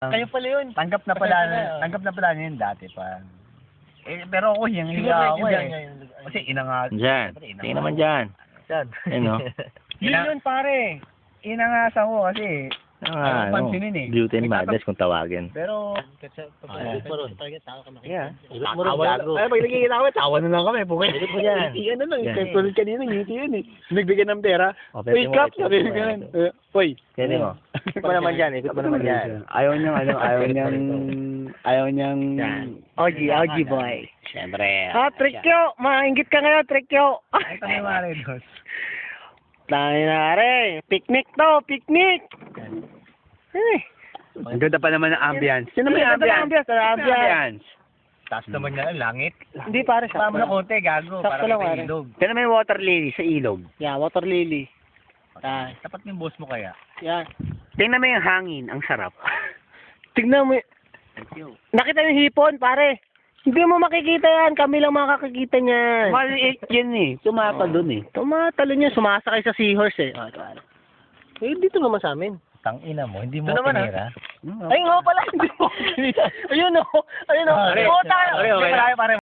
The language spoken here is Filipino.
Kayo pala yun. Tanggap na pala niya yun dati pa. Pero ako hiya ako Kasi inangas. Diyan. Tingnan naman dyan. Ayun, no? Yun yun pare. Inangasan ko kasi. Pansinin eh. Beauty and madness kung tawagin. Pero, Yeah. ay pag nakikita kami, tawa na lang kami. Ikot mo dyan. Ngiti na lang. Yan. Tulad kanina, ngiti yun eh. Nagbigyan ng pera. O, Uy, pwede mo, Kap! ikot Sabi mo ko yan. ganun. Uy. Pwede mo. Ikot mo naman dyan. Ikot mo naman dyan. Ayaw niyang OG boy. Siyempre. Trekyo! Maingit ka ngayon, Trekyo! Ay, paniwari dos. Dahil na rin. Picnic to, picnic! Ang ganda pa naman ng ambience. Sino may Ambiance. ambience? Taas naman niya, langit. Hindi pare, Tama na konti, gago. Sakto Para lang, kita pare. ilog. Sino may water lily sa ilog? Yeah, water lily. Tapat yung boss mo kaya. Yan. Tingnan mo yung hangin, ang sarap. Tignan mo. Nakita yung hipon, pare. Hindi mo makikita yan. Kami lang makakakita niyan. Maliit yan eh. Tumapa dun eh. Tumatalo niya. Sumasakay sa seahorse eh. Eh, dito naman sa amin. Tangina mo, hindi mo Ito naman, pinira. Ay, nga pala. Hindi mo. Ayun o. Ayun o. Pare, Oo, tayo. pare, pare.